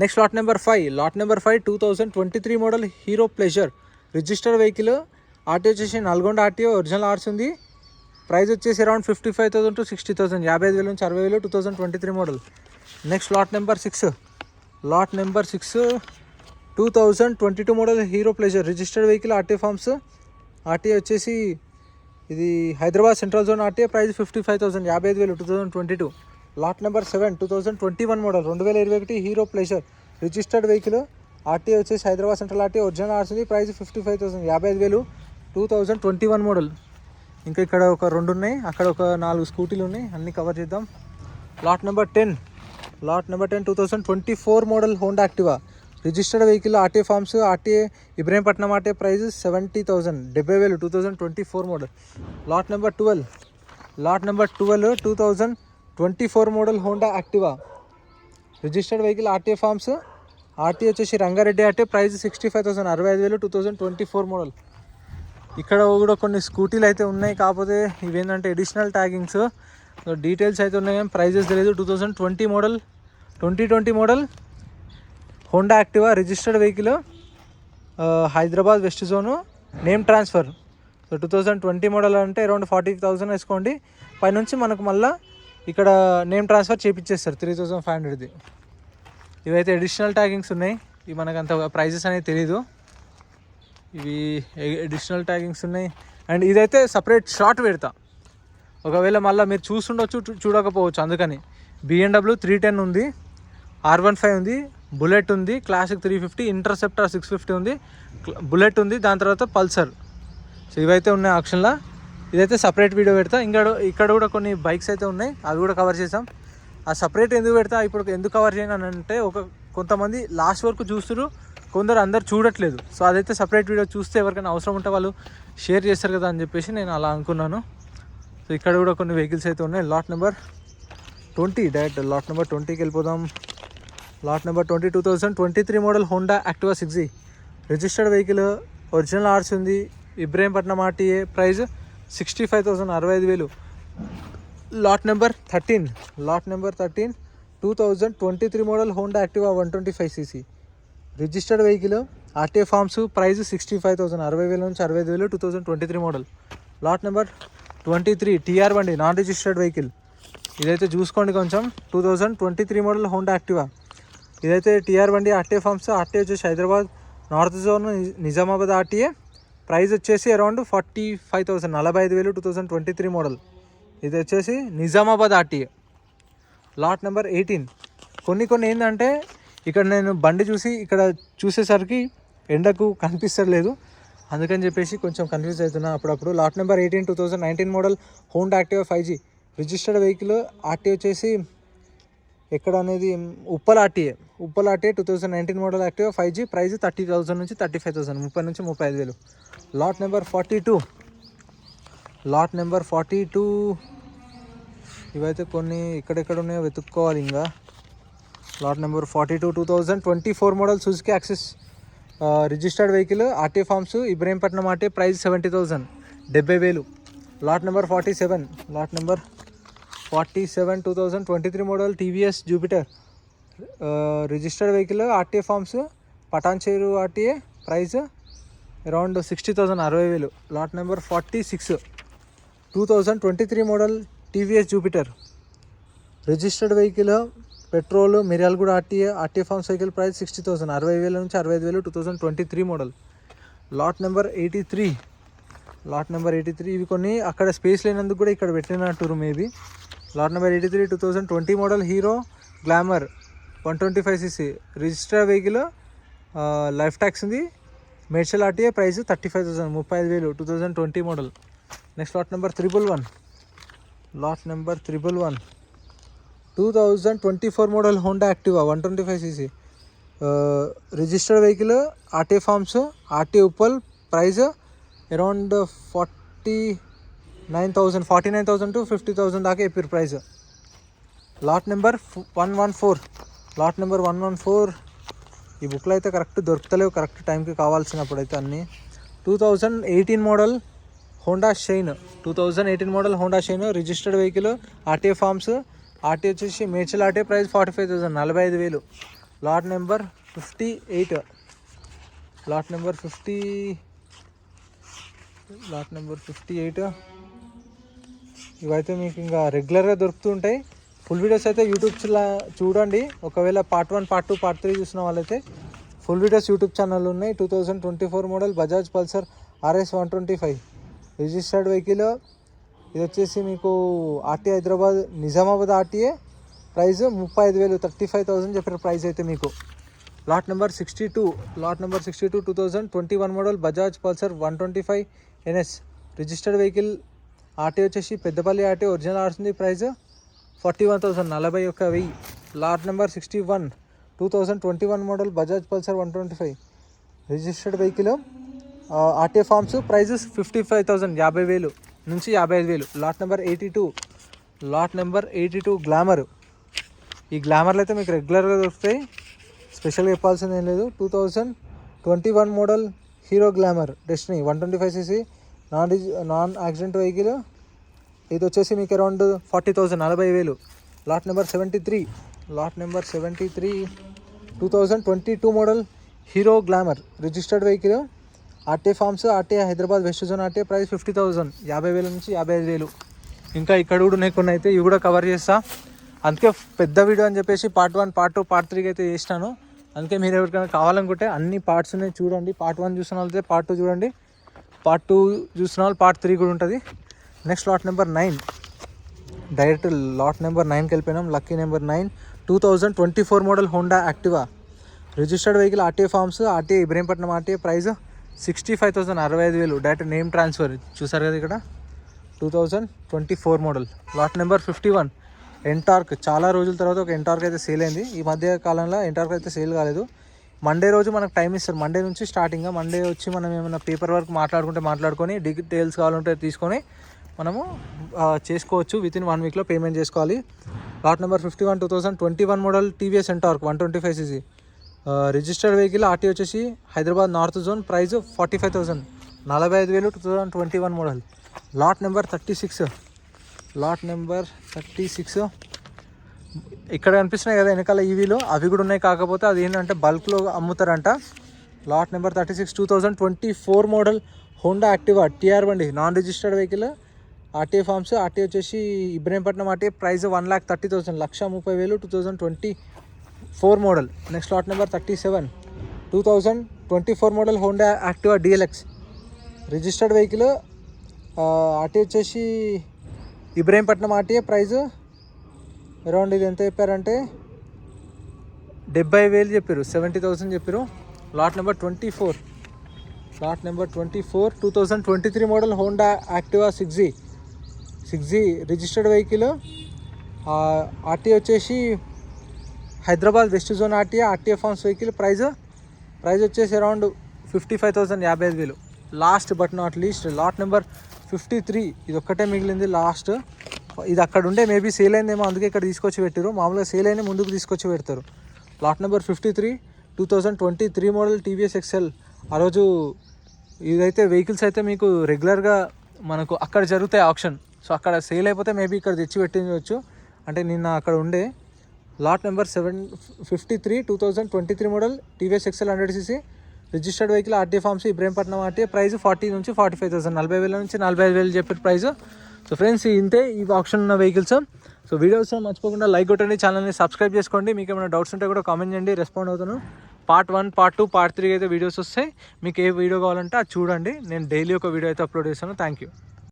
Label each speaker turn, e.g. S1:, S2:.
S1: Next lot number 5 2023 model Hero Pleasure register vehicle. RT వచ్చేసి Nalgonda RTO, original ఆర్స్ ఉంది. Price వచ్చేసి అరౌండ్ 55,000 to 60,000, 55,000 నుంచి 60,000, 2023 model. Next lot number 6 2022 model Hero Pleasure registered vehicle, RT forms. RTA వచ్చేసి ఇది Hyderabad central zone RTA. Price 55,000, 55,000, 2022. Lot number 7 2021 model 2021 Hero Pleasure registered vehicle. RTA వచ్చేసి Hyderabad central RTA, original ఆర్స్ ఉంది. Price 55,000, 55,000, 2021 model. ఇంకా ఇక్కడ ఒక 2 ఉన్నాయి, అక్కడ ఒక 4 స్కూటీలు ఉన్నాయి, అన్నీ కవర్ చేద్దాం. Lot number 10 2024 model Honda Activa registered vehicle, RTA forms, RTA Ibrahimpatnam RTA. Price 70,000, 70,000, 2024 model. Lot number 12 2024 model Honda Activa registered vehicle, RTA forms, RTA వచ్చేసి రంగారెడ్డి ఆర్టీఏ. Price 65,000, 65,000, 2024 model. ఇక్కడ కూడా కొన్ని స్కూటీలు అయితే ఉన్నాయి, కాకపోతే ఇవేంటంటే ఎడిషనల్ ట్యాగింగ్స్, డీటెయిల్స్ అయితే ఉన్నాయి కానీ ప్రైజెస్ తెలియదు. 2020 model Honda Activa registered vehicle, Hyderabad west zone, name transfer. So 2020 model అంటే అరౌండ్ 40,000 వేసుకోండి. పైనుంచి మనకు మళ్ళీ ఇక్కడ నేమ్ ట్రాన్స్ఫర్ చేయించేస్తారు 3,500ది. ఇవైతే ఎడిషనల్ ట్యాగింగ్స్ ఉన్నాయి, ఇవి మనకు అంత ప్రైజెస్ అనేది తెలీదు. ఇవి ఎడిషనల్ ట్యాగింగ్స్ ఉన్నాయి. అండ్ ఇదైతే సపరేట్ షార్ట్ పెడతా, ఒకవేళ మళ్ళీ మీరు చూస్తుండొచ్చు, చూడకపోవచ్చు. అందుకని BMW 310 ఉంది, R15 ఉంది, బుల్లెట్ ఉంది, క్లాసిక్ 350, ఇంటర్సెప్టర్ 650 ఉంది, బుల్లెట్ ఉంది, దాని తర్వాత పల్సర్. సో ఇవైతే ఉన్నాయి ఆప్షన్లో. ఇదైతే సపరేట్ వీడియో పెడతా. ఇక్కడ కూడా కొన్ని బైక్స్ అయితే ఉన్నాయి, అవి కూడా కవర్ చేసాం. ఆ సపరేట్ ఎందుకు పెడతా, ఇప్పుడు ఎందుకు కవర్ చేయను అని అంటే, కొంతమంది లాస్ట్ వరకు చూస్తున్నారు, కొందరు అందరు చూడట్లేదు. సో అదైతే సపరేట్ వీడియో చూస్తే ఎవరికైనా అవసరం ఉంటే వాళ్ళు షేర్ చేస్తారు కదా అని చెప్పేసి నేను అలా అనుకున్నాను. సో ఇక్కడ కూడా కొన్ని వెహికల్స్ అయితే ఉన్నాయి. Lot number 20, direct lot number 20కి వెళ్ళిపోదాం. Lot number 20 2023 model Honda Activa 6G registered vehicle, original ఆర్స్ ఉంది, Ibrahimpatnam RTA. Price 65,000, 65,000. Lot number 13 2023 model Honda Activa 125cc registered vehicle, RTA forms. Price 65,000, 60,000 నుంచి 65,000, 2023 మోడల్. లాట్ నెంబర్ 23 టీఆర్ బండి non registered vehicle. ఇదైతే చూసుకోండి కొంచెం. 2023 model Honda Activa. ఇదైతే TR బండి, RTA forms, RTA వచ్చేసి Hyderabad north zone, Nizamabad RTA. Price వచ్చేసి around 45,000, 45,000, 2023 model. ఇది వచ్చేసి నిజామాబాద్ ఆర్టీఏ. లాట్ నెంబర్ 18 కొన్ని ఏంటంటే, ఇక్కడ నేను బండి ఇక్కడ చూసేసరికి ఎండకు కనిపిస్తలేదు, అందుకని చెప్పేసి కొంచెం కన్ఫ్యూజ్ అవుతున్నా అప్పుడప్పుడు. Lot number 18 2019 model Honda Activa 5G registered vehicle, RTA వచ్చేసి ఎక్కడ అనేది Uppal RTA 2019 model Activa 5G. Price 30,000 నుంచి 35,000, 30 నుంచి 35,000. లాట్ నెంబర్ 42 ఇవైతే కొన్ని ఎక్కడెక్కడ ఉన్నాయో వెతుక్కోవాలి ఇంకా. Lot number 42 2024 model Suzuki Access registered vehicle, RTA forms, Ibrahimpatnam RTA. Price 70,000, 70,000. Lot number 47 2023 model TVS Jupiter registered vehicle, RTA forms, Patancheru RTA. Price around 60,000, 60,000. Lot number 46 2023 model TVS Jupiter registered vehicle, petrol, Miryalaguda RTA forms vehicle. Price 60,000, 60,000 నుంచి 65,000, 2023 model. Lot number 83 ఇవి కొన్ని అక్కడ space లేనందుకు కూడా ఇక్కడ పెట్టినట్టు maybe. Lot number 83 2020 model Hero Glamour 125cc registered vehicle, life tax ఉంది, Medchal RTA. Price 35,000, 35,000, 2020 model. Next lot number 111 2024 model Honda Activa 125cc registered vehicle, RTA forms, RTA Uppal. Price around 49,000 to 50,000 దాకా చెప్పారు ప్రైస్. లాట్ నెంబర్ 114 ఈ బుక్లో అయితే correct దొరుకుతలేవు, correct టైంకి కావాల్సినప్పుడు అయితే అన్నీ. 2018 model Honda Shine registered vehicle, RTA forms, RTA వచ్చేసి Medchal RTA. Price 45,000, 45,000. Lot number 58. Lot number 58. ఇవైతే మీకు ఇంకా రెగ్యులర్గా దొరుకుతుంటాయి. ఫుల్ వీడియోస్ అయితే యూట్యూబ్లో చూడండి. ఒకవేళ పార్ట్ 1, పార్ట్ 2, పార్ట్ 3 చూసిన వాళ్ళైతే ఫుల్ వీడియోస్ యూట్యూబ్ ఛానల్ ఉన్నాయి. 2024 model Bajaj Pulsar RS 125 registered vehicle. ఇది వచ్చేసి మీకు RTA Hyderabad Nizamabad RTA. Price 35,000, 35,000 చెప్పిన ప్రైస్ అయితే మీకు. Lot number 62. 2021 model Bajaj Pulsar 125 NS registered vehicle. RTA వచ్చేసి పెద్దపల్లి ఆర్టీఏ ఒరిజినల్ ఆడుతుంది. Price 41,000, 41,000. Lot number 61. 2021 model Bajaj Pulsar 125 registered vehicle. RTA forms. Price 55,000, 50,000 నుంచి 55,000. Lot number 82. గ్లామర్. ఈ గ్లామర్లు అయితే మీకు రెగ్యులర్గా దొరుకుతాయి, స్పెషల్గా చెప్పాల్సింది ఏం లేదు. 2021 model Hero Glamour Destiny 125cc non accident vehicle. ఇది వచ్చేసి మీకు around 40,000, 40,000. Lot number 73. 2022 model Hero Glamour registered vehicle. RTA forms. RTA Hyderabad west zone RTA. Price 50,000, 50,000 నుంచి 55,000. ఇంకా ఇక్కడ కూడా ఉన్నాయి కొన్ని, అయితే ఇవి కూడా కవర్ చేస్తా. అందుకే పెద్ద వీడియో అని చెప్పేసి పార్ట్ 1, పార్ట్ 2, పార్ట్ 3 అయితే చేసినాను. అందుకే మీరు ఎవరికైనా కావాలనుకుంటే అన్ని పార్ట్స్ ఉన్నాయి చూడండి. పార్ట్ 1 చూసిన వాళ్ళైతే పార్ట్ 2 చూడండి, పార్ట్ 2 చూసిన వాళ్ళు పార్ట్ 3 కూడా ఉంటుంది. Next lot number 9. Direct lot number 9కి వెళ్ళిపోయినాం. Lucky number 9. 2024 model Honda Activa registered vehicle. RTA forms. RTA Ibrahimpatnam RTA. Price 65,000, 65,000. Direct name transfer. చూసారు కదా ఇక్కడ. 2024 మోడల్. Lot number 51. ఎంటార్క్. చాలా రోజుల తర్వాత ఒక ఎంటార్క్ అయితే సేల్ అయింది. ఈ మధ్య కాలంలో ఎంటార్క్ అయితే సేల్ కాలేదు. మండే రోజు మనకు టైం ఇస్తారు. మండే నుంచి స్టార్టింగ్. మండే వచ్చి మనం ఏమైనా పేపర్ వర్క్ మాట్లాడుకొని డీటెయిల్స్ కావాలంటే తీసుకొని మనము చేసుకోవచ్చు. వితిన్ 1 వీక్లో పేమెంట్ చేసుకోవాలి. Lot number 51. 2021 model TVS NTorq 125cc registered vehicle. RT వచ్చేసి Hyderabad north zone. Price 45,000, 45,000. 2021 model. Lot number 36. ఇక్కడ కనిపిస్తున్నాయి కదా వెనకాల ఈవీలో, అవి కూడా ఉన్నాయి. కాకపోతే అది ఏంటంటే బల్క్లో అమ్ముతారంట. Lot number 36. 2024 model Honda Activa TR బండి non registered vehicle. RTA forms. RTA వచ్చేసి Ibrahimpatnam RTA. Price 1,30,000, 1,30,000. 2024 model. Next lot number 37. 2024 model Honda Activa DLX registered vehicle. RTA వచ్చేసి ఇబ్రహీంపట్నం ఆర్టీఏ. ప్రైస్ అరౌండ్ ఇది ఎంత చెప్పారంటే 70,000 చెప్పారు, 70,000 చెప్పారు. Lot number 24. 2023 model Honda Activa 6G registered vehicle. RTA వచ్చేసి Hyderabad west zone RTA. RTA forms vehicle. Price వచ్చేసి around 55,000, 55,000. Last but not least lot number 53. ఇది ఒక్కటే మిగిలింది లాస్ట్. ఇది అక్కడ ఉండే మేబీ సేల్ అయిందేమో, అందుకే ఇక్కడ తీసుకొచ్చి పెట్టారు. మామూలుగా సేల్ అయినా ముందుకు తీసుకొచ్చి పెడతారు. Lot number 53. 2023 model TVS Excel. ఆ రోజు ఇదైతే వెహికల్స్ అయితే మీకు రెగ్యులర్గా మనకు అక్కడ జరుగుతాయి ఆప్షన్. సో అక్కడ సేల్ అయిపోతే మేబీ ఇక్కడ తెచ్చి పెట్టించవచ్చు, అంటే నిన్న అక్కడ ఉండే. Lot number 53. 2023 model TVS Excel 100cc registered vehicle. RTA forms Ibrahimpatnam RTA. Price 40 నుంచి 45,000, 40,000 నుంచి 45,000 చెప్పే ప్రైస్. సో ఫ్రెండ్స్ ఇంతే ఈ ఆప్షన్ ఉన్న వెహికల్స్. సో వీడియోస్ మర్చిపోకుండా లైక్ కొట్టండి, ఛానల్ని సబ్స్క్రైబ్ చేసుకోండి. మీకు ఏమైనా డౌట్స్ ఉంటే కూడా కామెంట్ చేయండి, రెస్పాండ్ అవుతాను. పార్ట్ 1, పార్ట్ 2, పార్ట్ 3 అయితే వీడియోస్ వస్తాయి. మీకు ఏ వీడియో కావాలంటే అది చూడండి. నేను డైలీ ఒక వీడియో అయితే అప్లోడ్ చేస్తాను. Thank you.